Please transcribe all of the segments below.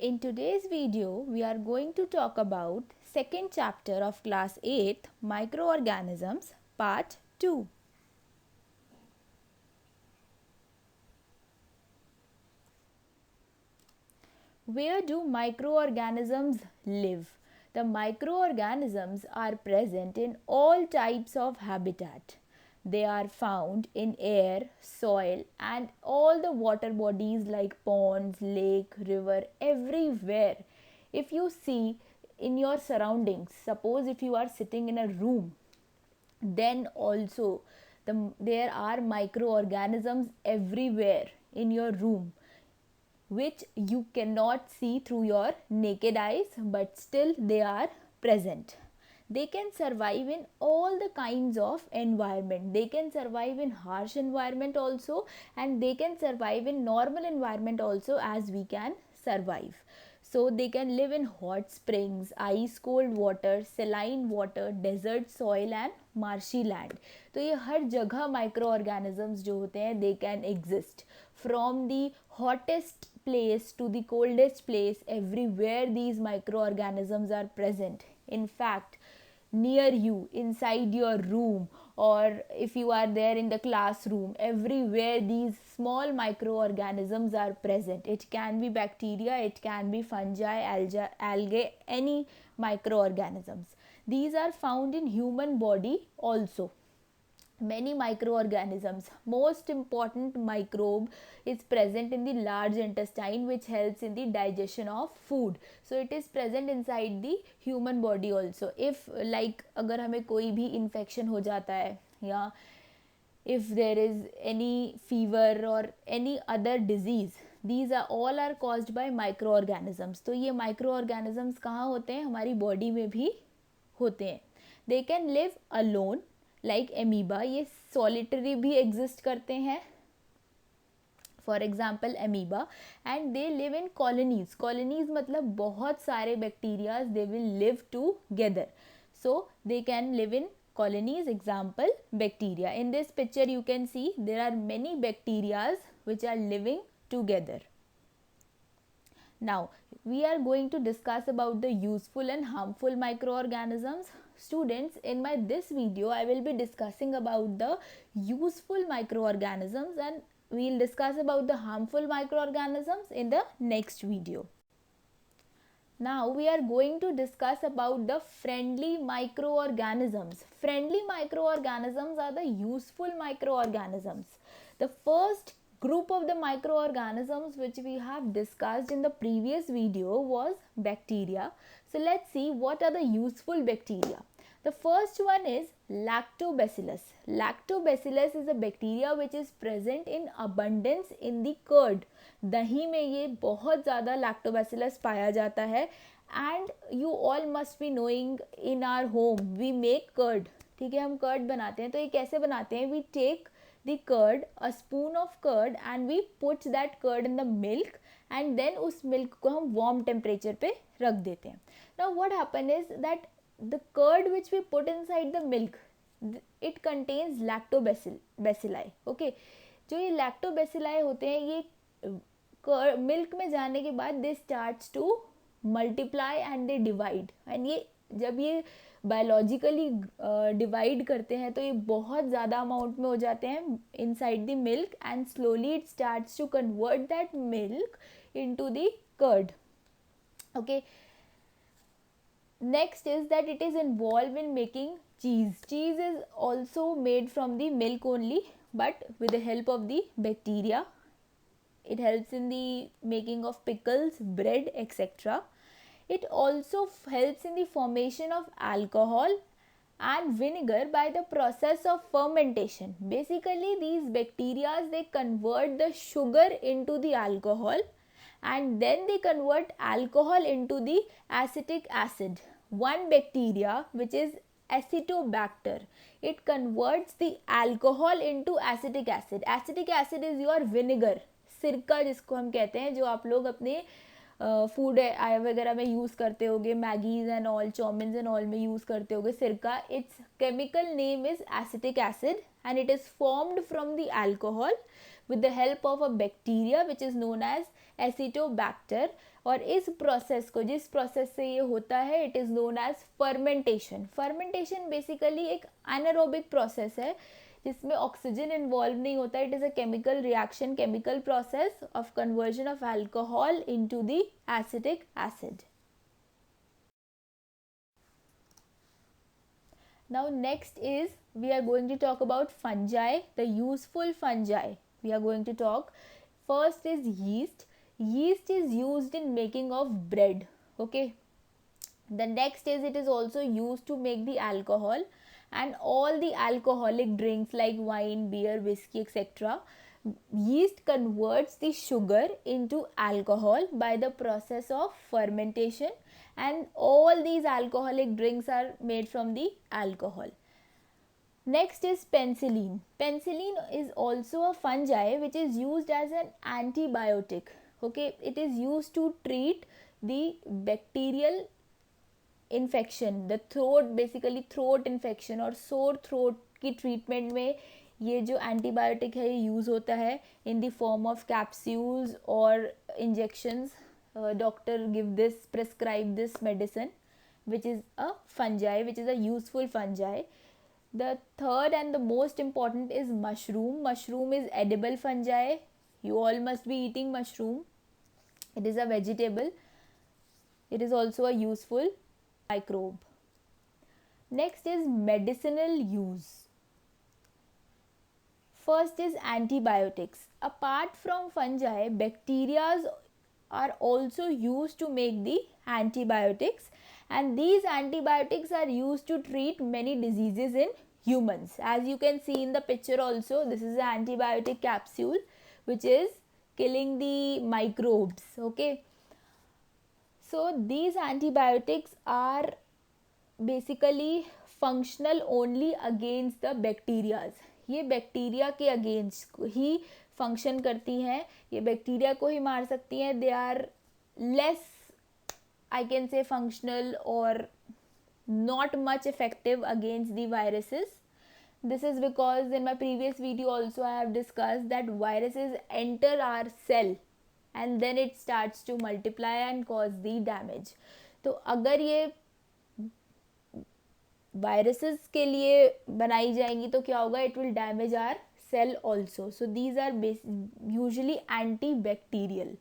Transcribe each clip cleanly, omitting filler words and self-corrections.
In today's video, we are going to talk about second chapter of class 8 microorganisms part 2. Where do microorganisms live? The microorganisms are present in all types of habitat. They are found in air, soil, and all the water bodies like ponds, lake, river, everywhere. If you see in your surroundings, suppose if you are sitting in a room, then also there are microorganisms everywhere in your room which you cannot see through your naked eyes, but still they are present. They can survive in all the kinds of environment. They can survive in harsh environment also, and they can survive in normal environment also, as we can survive. So they can live in hot springs, ice cold water, saline water, desert soil and marshy land. तो ये हर जगह micro organisms जो होते हैं they can exist from the hottest place to the coldest place. Everywhere these microorganisms are present. In fact, near you, inside your room, or if you are there in the classroom, everywhere these small microorganisms are present. It can be bacteria, it can be fungi, algae, any microorganisms. These are found in human body also. Many microorganisms. Most important microbe is present in the large intestine, which helps in the digestion of food. So it is present inside the human body also. If like अगर हमें कोई भी infection हो जाता है, या if there is any fever or any other disease, these are all are caused by microorganisms. तो ये microorganisms कहाँ होते हैं? हमारी body में भी होते हैं. They can live alone like amoeba. ये solitary भी exist करते हैं, for example amoeba, and they live in colonies. Colonies मतलब बहुत सारे bacteria they will live together. So they can live in colonies. Example bacteria. In this picture you can see there are many bacteria which are living together. Now we are going to discuss about the useful and harmful microorganisms. Students, in my this video I will be discussing about the useful microorganisms, and we will discuss about the harmful microorganisms in the next video. Now we are going to discuss about the friendly microorganisms. Friendly microorganisms are the useful microorganisms. The first group of the microorganisms which we have discussed in the previous video was bacteria. So let's see what are the useful bacteria. The first one is lactobacillus. Lactobacillus is a bacteria which is present in abundance in the curd. दही में ये बहुत ज़्यादा lactobacillus पाया जाता है. And you all must be knowing in our home we make curd. ठीक है, हम कर्ड बनाते हैं. तो ये कैसे बनाते हैं? We take the curd, a spoon of curd, and we put that curd in the milk, and then उस milk को हम warm temperature पे रख देते हैं. Now what happen is that the curd which we put inside the milk, it contains lactobacilli. Okay, जो ये lactobacilli होते हैं ये मिल्क में जाने के बाद they starts to multiply and they divide. And ये जब ये बायोलॉजिकली डिवाइड करते हैं तो ये बहुत ज़्यादा अमाउंट में हो जाते हैं inside the milk, and slowly it starts to convert that milk into the curd. Okay, next is that it is involved in making cheese. Cheese is also made from the milk only, but with the help of the bacteria. It helps in the making of pickles, bread, etc. It also helps in the formation of alcohol and vinegar by the process of fermentation. Basically these bacteria they convert the sugar into the alcohol, and then they convert alcohol into the acetic acid. One bacteria which is Acetobacter, it converts the alcohol into acetic acid. Acetic acid is your vinegar, सिरका जिसको हम कहते हैं, जो आप लोग अपने food वगैरह में यूज़ करते होगे, Maggis and all, chowmein and all में यूज़ करते होगे सिरका. Its chemical name is acetic acid, and it is formed from the alcohol with the help of a bacteria which is known as Acetobacter. और इस process को, जिस process से ये होता है, it is known as fermentation. Fermentation basically एक anaerobic process है जिसमें ऑक्सीजन इन्वॉल्व नहीं होता. It is a chemical reaction, chemical process of conversion of alcohol into the acetic acid. Now next is we are going to talk about fungi, the useful fungi. We are going to talk. First is yeast. Yeast is used in making of bread. Okay. The next is it is also used to make the alcohol and all the alcoholic drinks like wine, beer, whiskey, etc. Yeast converts the sugar into alcohol by the process of fermentation, and all these alcoholic drinks are made from the alcohol. Next is penicillin. Penicillin is also a fungi which is used as an antibiotic. Okay, it is used to treat the bacterial infection, the throat, basically throat infection और sore throat की treatment में ये जो antibiotic है ये use होता है in the form of capsules or injections. Doctor prescribe this medicine which is a fungi, which is a useful fungi. The third and the most important is mushroom. Mushroom is edible fungi. You all must be eating mushroom. It is a vegetable. It is also a useful microbe. Next is medicinal use. First is antibiotics. Apart from fungi, bacteria are also used to make the antibiotics, and these antibiotics are used to treat many diseases in humans. As you can see in the picture also, this is an antibiotic capsule which is killing the microbes. Okay, so these antibiotics are basically functional only against the bacteria. ये bacteria के against ही function करती हैं, ये बैक्टीरिया को ही मार सकती हैं. They are less, I can say, functional और not much effective against the viruses. This is because in my previous video also I have discussed that viruses enter our cell and then it starts to multiply and cause the damage. तो अगर ये viruses के लिए बनाई जाएंगी तो क्या होगा? It will damage our cell also. So these are usually antibacterial.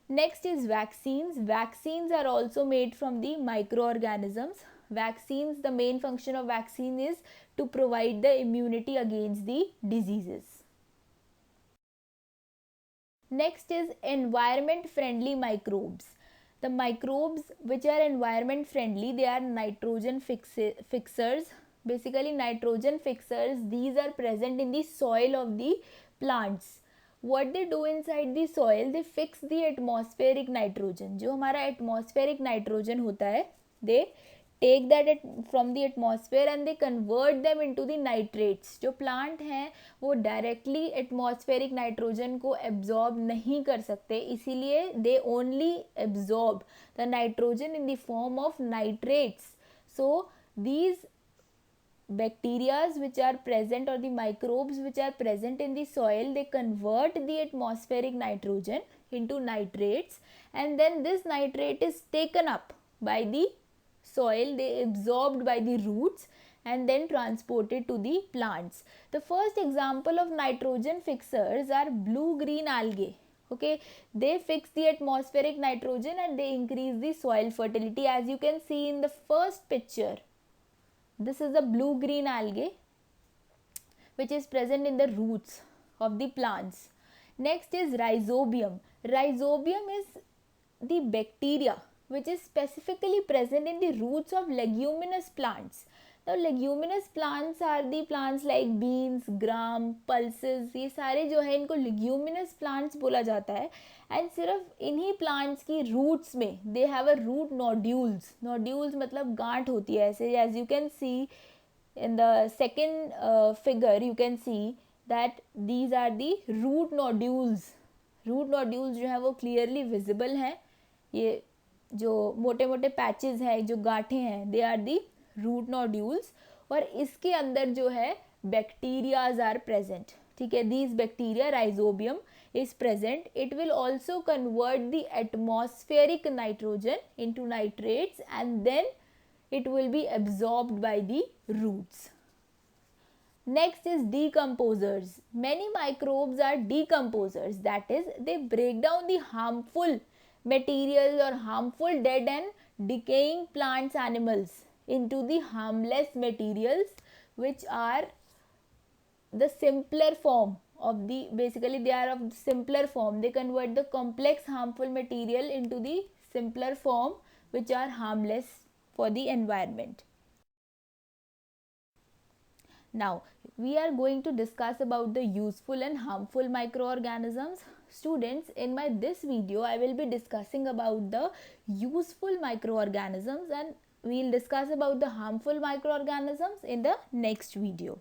Next is vaccines. Vaccines are also made from the microorganisms. Vaccines, the main function of vaccine is to provide the immunity against the diseases. Next is environment friendly microbes. The microbes which are environment friendly, they are nitrogen fixers. Basically nitrogen fixers, these are present in the soil of the plants. What they do inside the soil, they fix the atmospheric nitrogen. जो हमारा atmospheric nitrogen होता है, they take that from the atmosphere and they convert them into the nitrates. जो plant हैं वो directly atmospheric nitrogen को absorb नहीं कर सकते, इसीलिए they only absorb the nitrogen in the form of nitrates. So these bacteria which are present or the microbes which are present in the soil, they convert the atmospheric nitrogen into nitrates, and then this nitrate is taken up by the soil, they absorbed by the roots and then transported to the plants. The first example of nitrogen fixers are blue-green algae. Okay, they fix the atmospheric nitrogen and they increase the soil fertility. As you can see in the first picture, this is the blue-green algae which is present in the roots of the plants. Next is rhizobium. Rhizobium is the bacteria which is specifically present in the roots of leguminous plants. Now leguminous plants are the plants like beans, gram, pulses, ये सारे जो है इनको leguminous plants बोला जाता है. And सिर्फ इन्हीं प्लांट्स की रूट्स में they have a root nodules. Nodules मतलब गांठ होती है ऐसे. As you can see in the second figure, you can see that these are the root nodules. Root nodules जो है वो क्लियरली विजिबल हैं. ये जो मोटे मोटे पैचेस हैं, जो गांठें हैं, they are the root nodules. और इसके अंदर जो है बैक्टीरियाज आर प्रेजेंट. ठीक है, these bacteria, rhizobium is present, it will also convert the atmospheric nitrogen into nitrates and then it will be absorbed by the roots. Next is decomposers. Many microbes are decomposers, that is, they break down the harmful materials or harmful dead and decaying plants, animals into the harmless materials which are the simpler form of the, basically they are of simpler form. They convert the complex harmful material into the simpler form which are harmless for the environment. Now we are going to discuss about the useful and harmful microorganisms. Students, in my this video I will be discussing about the useful microorganisms and we will discuss about the harmful microorganisms in the next video.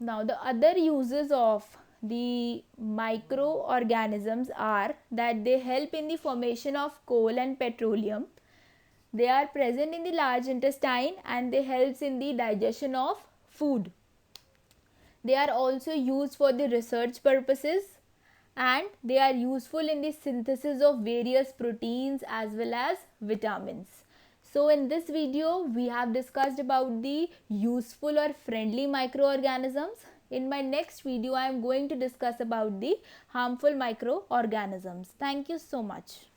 Now the other uses of the microorganisms are that they help in the formation of coal and petroleum. They are present in the large intestine and they helps in the digestion of food. They are also used for the research purposes and they are useful in the synthesis of various proteins as well as vitamins. So in this video we have discussed about the useful or friendly microorganisms. In my next video I am going to discuss about the harmful microorganisms. Thank you so much.